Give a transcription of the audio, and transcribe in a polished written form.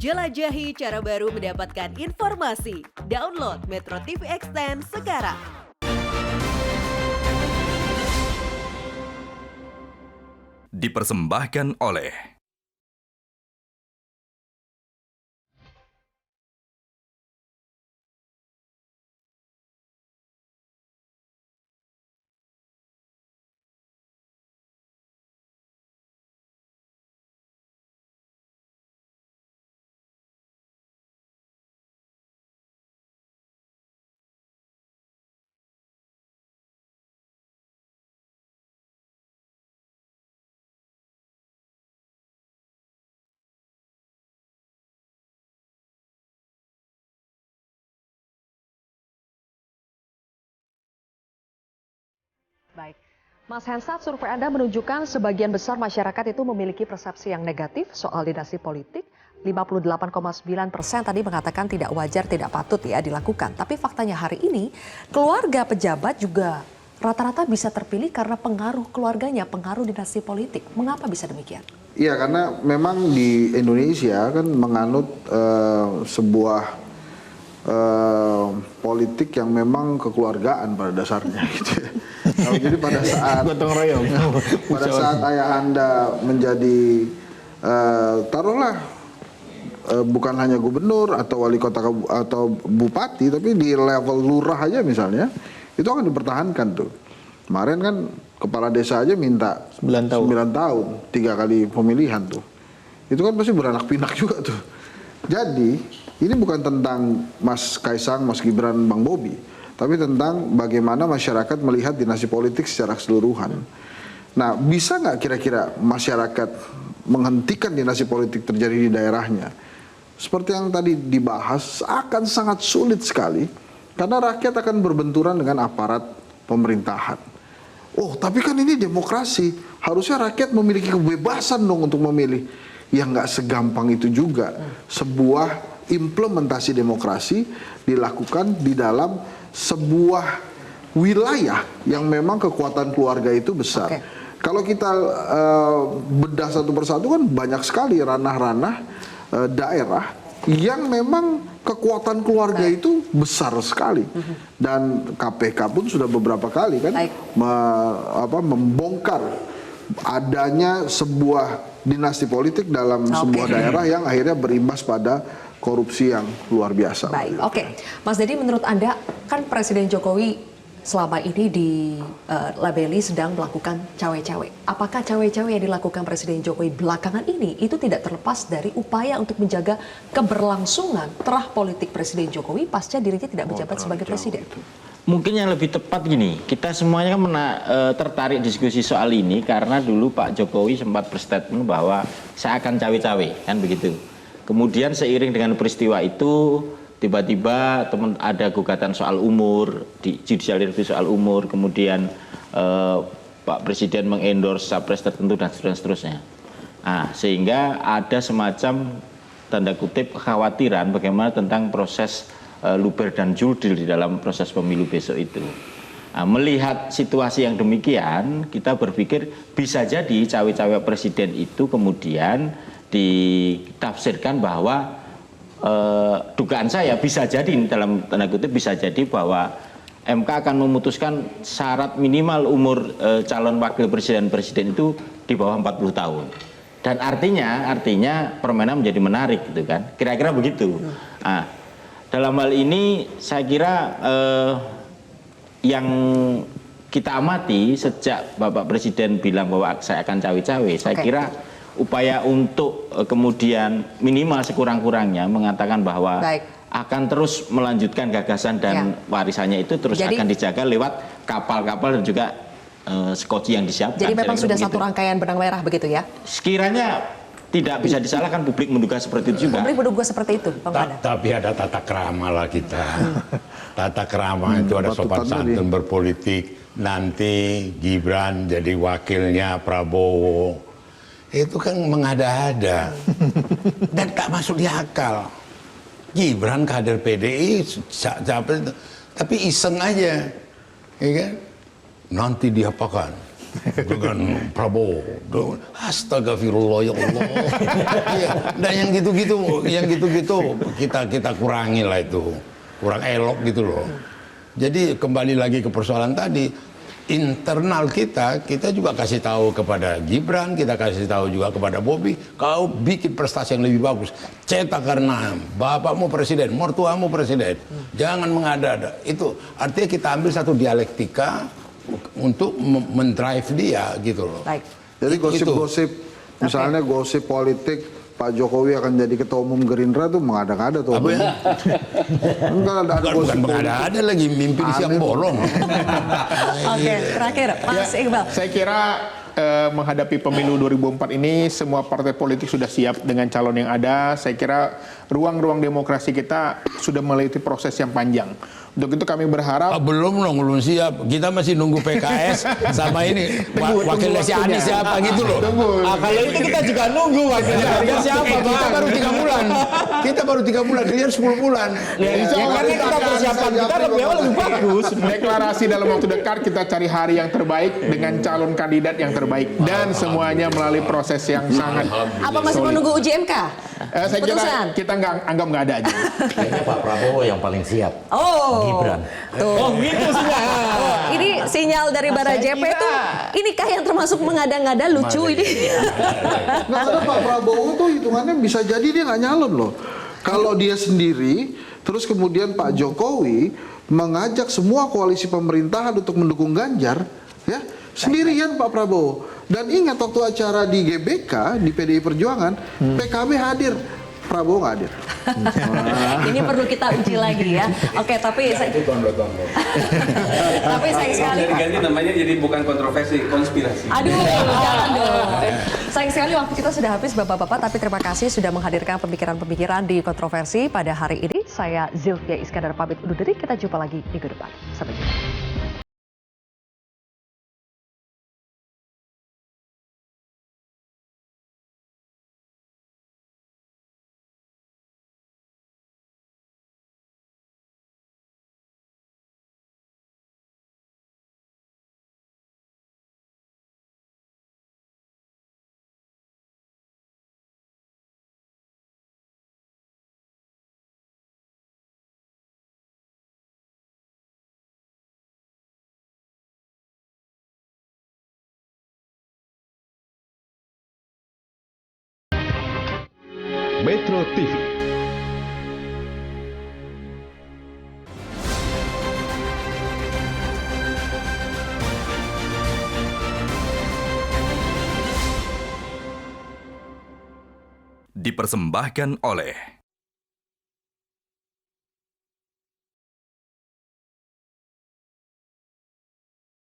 Jelajahi cara baru mendapatkan informasi. Download Metro TV Extend sekarang. Dipersembahkan oleh Baik, Mas Hensat, survei Anda menunjukkan sebagian besar masyarakat itu memiliki persepsi yang negatif soal dinasti politik. 58,9% tadi mengatakan tidak wajar, tidak patut ya dilakukan. Tapi faktanya hari ini keluarga pejabat juga rata-rata bisa terpilih karena pengaruh keluarganya, pengaruh dinasti politik. Mengapa bisa demikian? Iya, karena memang di Indonesia kan menganut sebuah politik yang memang kekeluargaan pada dasarnya gitu ya. Jadi pada saat ayah Anda menjadi taruhlah bukan hanya gubernur atau wali kota atau bupati, tapi di level lurah aja misalnya, itu akan dipertahankan tuh. Kemarin kan kepala desa aja minta 9 tahun 3 kali pemilihan tuh. Itu kan pasti beranak pinak juga tuh. Jadi ini bukan tentang Mas Kaisang, Mas Gibran, Bang Bobi, tapi tentang bagaimana masyarakat melihat dinasti politik secara keseluruhan. Nah, bisa nggak kira-kira masyarakat menghentikan dinasti politik terjadi di daerahnya? Seperti yang tadi dibahas, akan sangat sulit sekali, karena rakyat akan berbenturan dengan aparat pemerintahan. Oh, tapi kan ini demokrasi, harusnya rakyat memiliki kebebasan dong untuk memilih. Ya nggak segampang itu juga. Sebuah implementasi demokrasi dilakukan di dalam sebuah wilayah yang memang kekuatan keluarga itu besar. Kalau kita bedah satu persatu kan banyak sekali ranah-ranah daerah yang memang kekuatan keluarga itu besar sekali. Dan KPK pun sudah beberapa kali kan membongkar adanya sebuah dinasti politik dalam sebuah daerah yang akhirnya berimbas pada korupsi yang luar biasa. Baik, oke. Mas Dedi, menurut Anda kan Presiden Jokowi selama ini dilabeli sedang melakukan cawe-cawe. Apakah cawe-cawe yang dilakukan Presiden Jokowi belakangan ini itu tidak terlepas dari upaya untuk menjaga keberlangsungan terah politik Presiden Jokowi pasca dirinya tidak menjabat sebagai presiden? Mungkin yang lebih tepat gini, kita semuanya kan tertarik diskusi soal ini karena dulu Pak Jokowi sempat berstatement bahwa saya akan cawe-cawe, kan begitu. Kemudian seiring dengan peristiwa itu, tiba-tiba ada gugatan soal umur, di judicial review soal umur, kemudian Pak Presiden mengendorse capres tertentu dan seterusnya. Nah, sehingga ada semacam tanda kutip kekhawatiran bagaimana tentang proses luber dan jurdil di dalam proses pemilu besok itu. Nah, melihat situasi yang demikian, kita berpikir bisa jadi cawe-cawe presiden itu kemudian ditafsirkan bahwa dugaan saya bisa jadi dalam tanda kutip bisa jadi bahwa MK akan memutuskan syarat minimal umur calon wakil presiden itu di bawah 40 tahun. Dan artinya permainan menjadi menarik gitu kan. Kira-kira begitu. Nah, dalam hal ini saya kira yang kita amati sejak Bapak Presiden bilang bahwa saya akan cawe-cawe, saya kira upaya untuk kemudian minimal sekurang-kurangnya mengatakan bahwa akan terus melanjutkan gagasan dan warisannya itu terus akan dijaga lewat kapal-kapal dan juga skoci yang disiapkan. Jadi memang sudah satu rangkaian benang merah begitu ya? Sekiranya tidak bisa disalahkan, publik menduga seperti itu juga. Publik menduga seperti itu, Bang Pada. Tapi ada tata krama lah kita. Tata krama itu ada sopan santun berpolitik. Nanti Gibran jadi wakilnya Prabowo. Itu kan mengada-ada. Dan tak masuk di akal. Gibran kader PDI, tapi iseng aja. Ya kan? Nanti diapakan? dengan Prabowo. Astagfirullah ya Allah. Iya, dan yang gitu-gitu kita kurangi lah itu. Kurang elok gitu loh. Jadi kembali lagi ke persoalan tadi, internal kita juga kasih tahu kepada Gibran, kita kasih tahu juga kepada Bobi, kau bikin prestasi yang lebih bagus. Cetak karena bapakmu presiden, mertuamu presiden. Jangan mengada-ada. Itu artinya kita ambil satu dialektika untuk mendrive dia gitu loh. Baik. Jadi gosip-gosip, misalnya gosip politik Pak Jokowi akan jadi ketua umum Gerindra tuh mengada-ngada tuh. Apa ya? Enggak ada Bukan gosip. mengada-ada lagi, mimpi di siang Aneh. bolong. Oke, terakhir Mas Iqbal. Saya kira menghadapi pemilu 2004 ini semua partai politik sudah siap dengan calon yang ada. Saya kira ruang-ruang demokrasi kita sudah melewati proses yang panjang. Untuk itu kami berharap Belum dong, belum siap. Kita masih nunggu PKS sama ini wakilnya si Anies siapa gitu loh. Kalau itu kita juga nunggu wakilnya siapa, Kita baru 3 bulan. Kita baru 3 bulan, kalian 10 bulan. Ya, karena kita persiapan kita lebih awal lebih bagus. deklarasi dalam waktu dekat kita cari hari yang terbaik dengan calon kandidat yang terbaik dan semuanya melalui proses yang sangat Apa masih solid. menunggu uji MK? Saya kira Putusan? kita anggap nggak ada aja. Kayaknya Pak Prabowo yang paling siap. Oh, Gibran. Tuh. Oh gitu sudah. Ini sinyal dari Bara JP tuh, inikah yang termasuk mengada-ngada lucu ini? Nggak ada, Pak Prabowo tuh hitungannya bisa jadi dia nggak nyalon loh. Kalau dia sendiri, terus kemudian Pak Jokowi mengajak semua koalisi pemerintahan untuk mendukung Ganjar, ya sendirian Pak Prabowo. Dan ingat waktu acara di GBK di PDI Perjuangan, PKB hadir, Prabowo nggak hadir. Ini perlu kita uji lagi ya. Oke, tapi tapi sayang sekali. Ganti namanya jadi bukan kontroversi, konspirasi. Aduh, jangan dong. Sayang sekali waktu kita sudah habis Bapak-bapak, tapi terima kasih sudah menghadirkan pemikiran-pemikiran di kontroversi pada hari ini. Saya Zilvia Iskandar pamit undur diri, kita jumpa lagi minggu depan. Sampai jumpa. Metro TV. Dipersembahkan oleh